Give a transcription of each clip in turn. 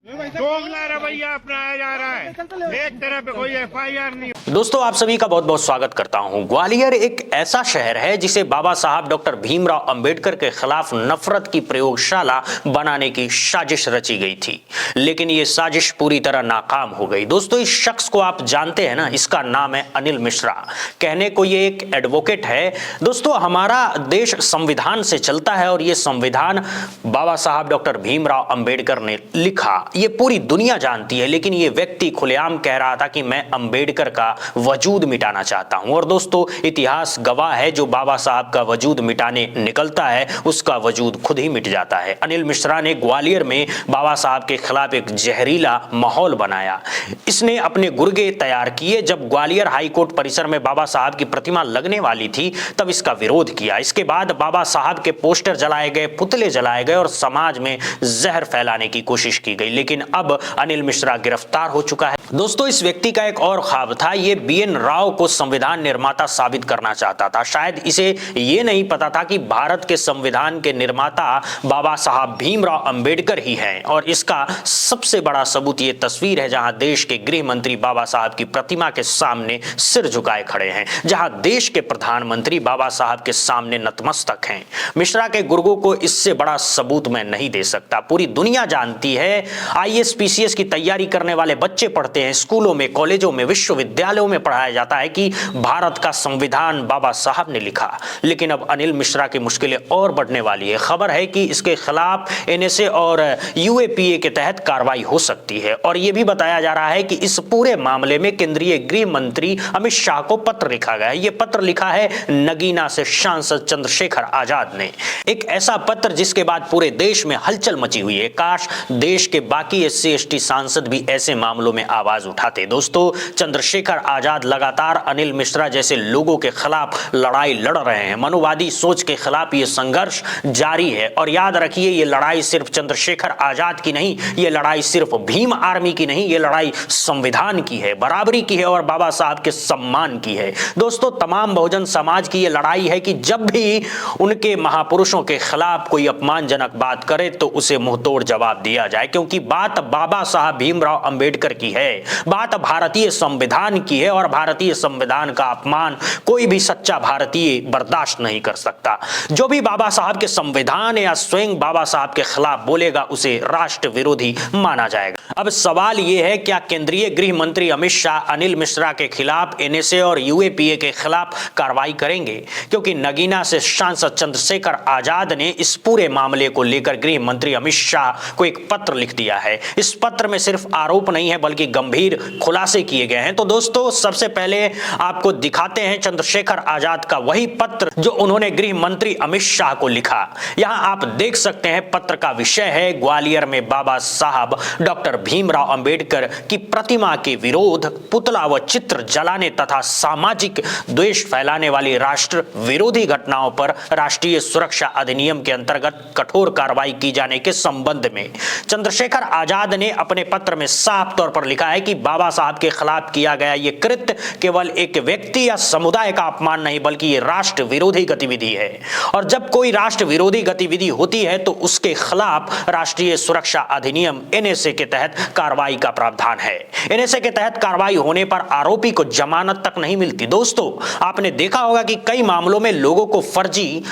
दोगला रवैया अपनाया जा रहा है। एक तरफ कोई FIR नहीं। दोस्तों, आप सभी का बहुत बहुत स्वागत करता हूं। ग्वालियर एक ऐसा शहर है जिसे बाबा साहब डॉक्टर भीमराव अंबेडकर के खिलाफ नफरत की प्रयोगशाला बनाने की साजिश रची गई थी, लेकिन ये साजिश पूरी तरह नाकाम हो गई। दोस्तों, इस शख्स को आप जानते हैं ना, इसका नाम है अनिल मिश्रा। कहने को ये एक एडवोकेट है। दोस्तों, हमारा देश संविधान से चलता है और ये संविधान बाबा साहब डॉक्टर भीमराव अंबेडकर ने लिखा, ये पूरी दुनिया जानती है। लेकिन ये व्यक्ति खुलेआम कह रहा था कि मैं अंबेडकर का वजूद मिटाना चाहता हूं। और दोस्तों, इतिहास गवाह है, जो बाबा साहब का वजूद मिटाने निकलता है उसका वजूद खुद ही मिट जाता है। अनिल मिश्रा ने ग्वालियर में बाबा साहब के खिलाफ एक जहरीला माहौल बनाया। इसने अपने गुर्गे तैयार किए। जब ग्वालियर हाईकोर्ट परिसर में बाबा साहब की प्रतिमा लगने वाली थी तब इसका विरोध किया। इसके बाद बाबा साहब के पोस्टर जलाए गए, पुतले जलाए गए और समाज में जहर फैलाने की कोशिश की गई। लेकिन अब अनिल मिश्रा गिरफ्तार हो चुका है। दोस्तों, इस व्यक्ति का एक और ख्वाब था, ये BN राव को संविधान निर्माता साबित करना चाहता था। शायद इसे ये नहीं पता था कि भारत के संविधान के निर्माता बाबा साहब भीमराव अंबेडकर ही हैं। और इसका सबसे बड़ा सबूत ये तस्वीर है, जहां देश के गृह मंत्री बाबा साहब की प्रतिमा के सामने सिर झुकाए खड़े हैं, जहां देश के प्रधानमंत्री बाबा साहब के सामने नतमस्तक हैं। मिश्रा के गुर्गों को इससे बड़ा सबूत मैं नहीं दे सकता। पूरी दुनिया जानती है, IAS PCS की तैयारी करने वाले बच्चे पढ़ते हैं, स्कूलों में, कॉलेजों में, विश्वविद्यालयों में पढ़ाया जाता है कि भारत का संविधान बाबा साहब ने लिखा। लेकिन अब अनिल मिश्रा की मुश्किलें और बढ़ने वाली है। खबर है कि इसके खिलाफ NSA और UAPA के तहत कार्रवाई हो सकती है। और यह भी बताया जा रहा है कि इस पूरे मामले में केंद्रीय गृह मंत्री अमित शाह को पत्र लिखा गया है। यह पत्र लिखा है नगीना से सांसद चंद्रशेखर आजाद ने। एक ऐसा पत्र जिसके बाद पूरे देश में हलचल मची हुई है। काश देश के बाकी SC ST सांसद भी ऐसे मामलों में आवाज उठाते। दोस्तों, चंद्रशेखर आजाद लगातार अनिल मिश्रा जैसे लोगों के खिलाफ लड़ाई लड़ रहे हैं। मनुवादी सोच के खिलाफ ये संघर्ष जारी है। और याद रखिए, ये लड़ाई सिर्फ चंद्रशेखर आजाद की नहीं, ये लड़ाई सिर्फ भीम आर्मी की नहीं, ये लड़ाई संविधान की है, बराबरी की है और बाबा साहब के सम्मान की है। दोस्तों, तमाम बहुजन समाज की ये लड़ाई है कि जब भी उनके महापुरुषों के खिलाफ कोई अपमानजनक बात करे तो उसे मुंहतोड़ जवाब दिया जाए, क्योंकि बात बाबा साहब भीमराव अंबेडकर की है, बात भारतीय संविधान की है। और भारतीय संविधान का अपमान कोई भी सच्चा भारतीय बर्दाश्त नहीं कर सकता। जो भी बाबा साहब के संविधान या स्वयं बाबा साहब के खिलाफ बोलेगा उसे राष्ट्र विरोधी माना जाएगा। अब सवाल यह है, क्या केंद्रीय गृह मंत्री अमित शाह अनिल मिश्रा के खिलाफ NSA और UAPA के खिलाफ कार्रवाई करेंगे? क्योंकि नगीना से सांसद चंद्रशेखर आजाद ने इस पूरे मामले को लेकर गृह मंत्री अमित शाह को एक पत्र लिख दिया है। इस पत्र में सिर्फ आरोप नहीं है बल्कि गंभीर खुलासे किए गए हैं। तो दोस्तों, सबसे पहले आपको दिखाते हैं चंद्रशेखर आजाद का वही पत्र जो उन्होंने गृह मंत्री अमित शाह को लिखा। यहां आप देख सकते हैं, पत्र का विषय है ग्वालियर में बाबा साहब डॉक्टर भीमराव अंबेडकर की प्रतिमा के विरोध, पुतला व चित्र जलाने तथा सामाजिक द्वेष फैलाने वाली राष्ट्र विरोधी घटनाओं पर राष्ट्रीय सुरक्षा अधिनियम के अंतर्गत कठोर कार्रवाई की जाने के संबंध में। चंद्रशेखर आजाद ने अपने पत्र में साफ तौर पर लिखा है कि बाबा साहब के खिलाफ किया गया यह कृत्य केवल एक व्यक्ति या समुदाय का अपमान नहीं बल्कि ये राष्ट्र विरोधी गतिविधि है। और जब कोई राष्ट्र विरोधी गतिविधि होती है तो उसके खिलाफ राष्ट्रीय सुरक्षा अधिनियम NSA के तहत कार्रवाई का प्रावधान है। NSA के तहत कार्रवाई होने पर आरोपी को जमानत तक नहीं मिलती। दोस्तों, आपने देखा होगा कि कई मामलों में लोगों को फर्जी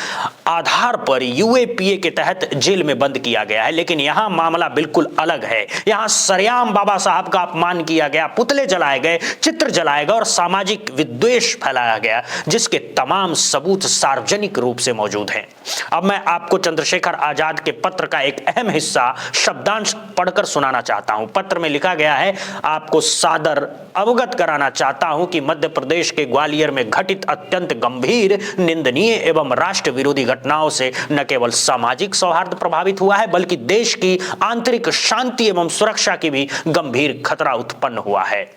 आधार पर UAPA के तहत जेल में बंद किया गया है, लेकिन यहां मामला बिल्कुल अलग है। यहां सरेआम बाबा साहब का अपमान किया गया, पुतले जलाए गए, चित्र जलाए गए और सामाजिक विद्वेष फैलाया गया, जिसके तमाम सबूत सार्वजनिक रूप से मौजूद हैं। अब मैं आपको चंद्रशेखर आजाद के पत्र का एक अहम हिस्सा शब्दांश पढ़कर सुनाना चाहता हूं। पत्र में लिखा गया है, आपको सादर अवगत कराना चाहता हूं कि मध्य प्रदेश के ग्वालियर में घटित अत्यंत गंभीर, निंदनीय एवं राष्ट्र विरोधी घटनाओं से न केवल सामाजिक सौहार्द प्रभावित हुआ है बल्कि देश की आंतरिक शांति एवं सुरक्षा की भी गंभीर खतरा उत्पन्न हुआ है।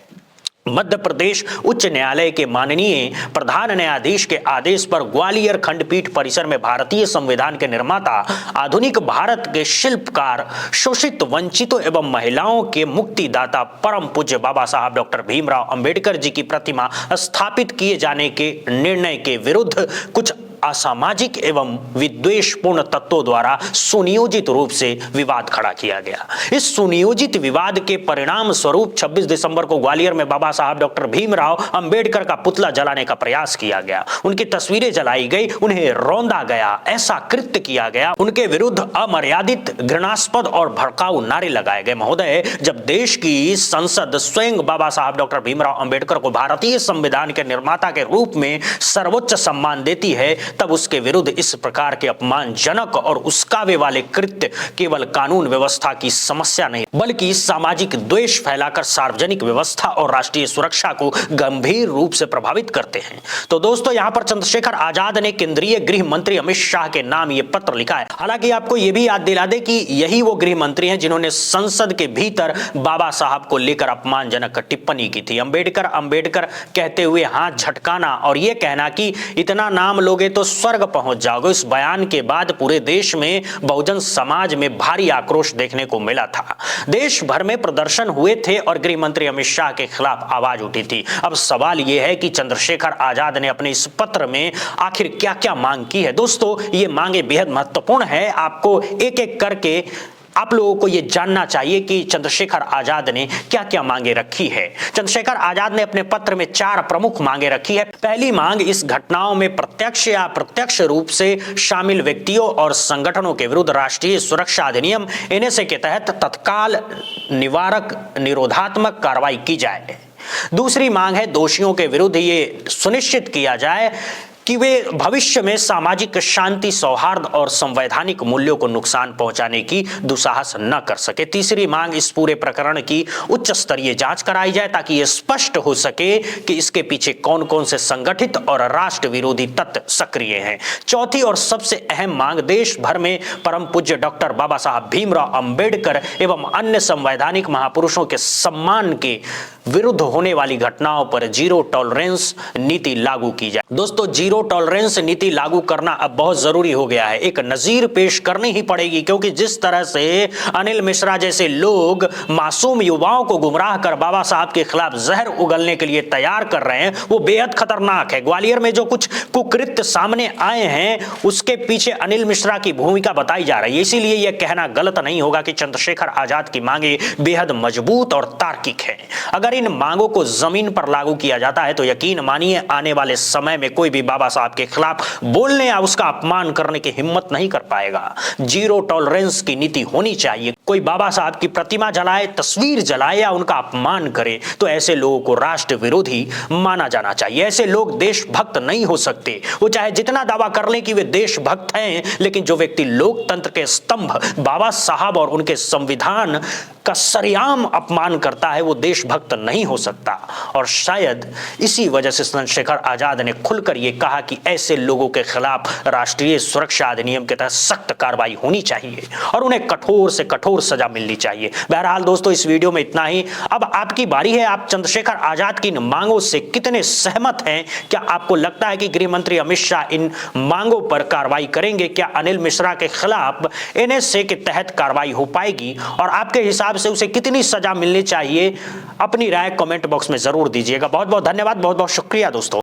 मध्य प्रदेश उच्च न्यायालय के माननीय प्रधान न्यायाधीश के आदेश पर ग्वालियर खंडपीठ परिसर में भारतीय संविधान के निर्माता, आधुनिक भारत के शिल्पकार, शोषित, वंचितों एवं महिलाओं के मुक्तिदाता परम पूज्य बाबा साहब डॉक्टर भीमराव अंबेडकर जी की प्रतिमा स्थापित किए जाने के निर्णय के विरुद्ध कुछ असामाजिक एवं विद्वेषपूर्ण तत्वों द्वारा सुनियोजित रूप से विवाद खड़ा किया गया। इस सुनियोजित विवाद के परिणाम स्वरूप 26 दिसंबर को ग्वालियर में बाबा साहब डॉक्टर भीमराव अंबेडकर का पुतला जलाने का प्रयास किया गया, उनकी तस्वीरें जलाई गई, उन्हें रौंदा गया, ऐसा कृत्य किया गया, उनके विरुद्ध अमर्यादित, घृणास्पद और भड़काऊ नारे लगाए गए। महोदय, जब देश की संसद स्वयं बाबा साहब डॉक्टर भीमराव अंबेडकर को भारतीय संविधान के निर्माता के रूप में सर्वोच्च सम्मान देती है, तब उसके विरुद्ध इस प्रकार के अपमानजनक और उस्कावे वाले कृत्य केवल कानून व्यवस्था की समस्या नहीं बल्कि सामाजिक द्वेष फैलाकर सार्वजनिक व्यवस्था और राष्ट्रीय सुरक्षा को गंभीर रूप से प्रभावित करते हैं। तो दोस्तों, यहां पर चंद्रशेखर आजाद ने केंद्रीय गृह मंत्री अमित शाह के नाम यह पत्र लिखा है। हालांकि आपको यह भी याद दिला दे कि यही वो गृह मंत्री हैं जिन्होंने संसद के भीतर बाबा साहब को लेकर अपमानजनक टिप्पणी की थी। अंबेडकर अंबेडकर कहते हुए हाथ झटकाना और यह कहना कि इतना नाम लोगे तो स्वर्ग पहुंच जाओगे। इस बयान के बाद पूरे देश में बहुजन समाज में भारी आक्रोश देखने को मिला था। देश भर में प्रदर्शन हुए थे और गृह मंत्री अमित शाह के खिलाफ आवाज उठी थी। अब सवाल यह है कि चंद्रशेखर आजाद ने अपने इस पत्र में आखिर क्या क्या मांग की है। दोस्तों, ये मांगे बेहद महत्वपूर्ण है। आपको एक एक करके आप लोगों को यह जानना चाहिए कि चंद्रशेखर आजाद ने क्या क्या मांगे रखी है। चंद्रशेखर आजाद ने अपने पत्र में 4 प्रमुख मांगे रखी है। पहली मांग, इस घटनाओं में प्रत्यक्ष या अप्रत्यक्ष रूप से शामिल व्यक्तियों और संगठनों के विरुद्ध राष्ट्रीय सुरक्षा अधिनियम एनएसए के तहत तत्काल निवारक निरोधात्मक कार्रवाई की जाए। दूसरी मांग है, दोषियों के विरुद्ध ये सुनिश्चित किया जाए कि वे भविष्य में सामाजिक शांति, सौहार्द और संवैधानिक मूल्यों को नुकसान पहुंचाने की दुस्साहस न कर सके। तीसरी मांग, इस पूरे प्रकरण की उच्च स्तरीय जांच कराई जाए ताकि यह स्पष्ट हो सके कि इसके पीछे कौन कौन से संगठित और राष्ट्र विरोधी तत्व सक्रिय हैं। चौथी और सबसे अहम मांग, देश भर में परम पूज्य डॉक्टर बाबा साहब भीमराव अंबेडकर एवं अन्य संवैधानिक महापुरुषों के सम्मान के विरुद्ध होने वाली घटनाओं पर जीरो टॉलरेंस नीति लागू की जाए। दोस्तों, जीरो टॉलरेंस नीति लागू करना अब बहुत जरूरी हो गया है। एक नजीर पेश करनी ही पड़ेगी, क्योंकि जिस तरह से अनिल मिश्रा जैसे लोग मासूम युवाओं को गुमराह कर बाबा साहब के खिलाफ जहर उगलने के लिए तैयार कर रहे हैं, वो बेहद खतरनाक है। ग्वालियर में जो कुछ कुकृत्य सामने आए हैं, उसके पीछे अनिल मिश्रा की भूमिका बताई जा रही है। इसीलिए यह कहना गलत नहीं होगा कि चंद्रशेखर आजाद की मांगे बेहद मजबूत और तार्किक है। अगर इन मांगों को जमीन पर लागू किया जाता है तो यकीन मानिए, आने वाले समय में कोई भी बाबा साहब के खिलाफ बोलने या उसका अपमान करने की हिम्मत नहीं कर पाएगा। जीरो टॉलरेंस की नीति होनी चाहिए। कोई बाबा साहब की प्रतिमा जलाए, तस्वीर जलाए या उनका अपमान करे तो ऐसे लोगों को राष्ट्र विरोधी माना जाना चाहिए। ऐसे लोग देशभक्त नहीं हो सकते। वो चाहे जितना दावा कर लें कि वे देशभक्त हैं, लेकिन जो व्यक्ति लोकतंत्र के स्तंभ बाबा साहब और उनके संविधान का सरेआम अपमान करता है, वो देशभक्त नहीं हो सकता। और शायद इसी वजह से चंद्रशेखर आजाद ने खुलकर यह कहा कि ऐसे लोगों के खिलाफ राष्ट्रीय सुरक्षा अधिनियम के तहत सख्त कार्रवाई होनी चाहिए और उन्हें कठोर से कठोर सजा मिलनी चाहिए। बहरहाल दोस्तों, इस वीडियो में इतना ही। अब आपकी बारी है, आप चंद्रशेखर आजाद की इन मांगों से कितने सहमत हैं? क्या आपको लगता है कि गृह मंत्री अमित शाह इन मांगों पर कार्रवाई करेंगे? क्या अनिल मिश्रा के खिलाफ एनएसए के तहत कार्रवाई हो पाएगी? और आपके हिसाब से उसे कितनी सजा मिलनी चाहिए? अपनी राय कमेंट बॉक्स में जरूर दीजिएगा। बहुत बहुत धन्यवाद, बहुत बहुत शुक्रिया दोस्तों।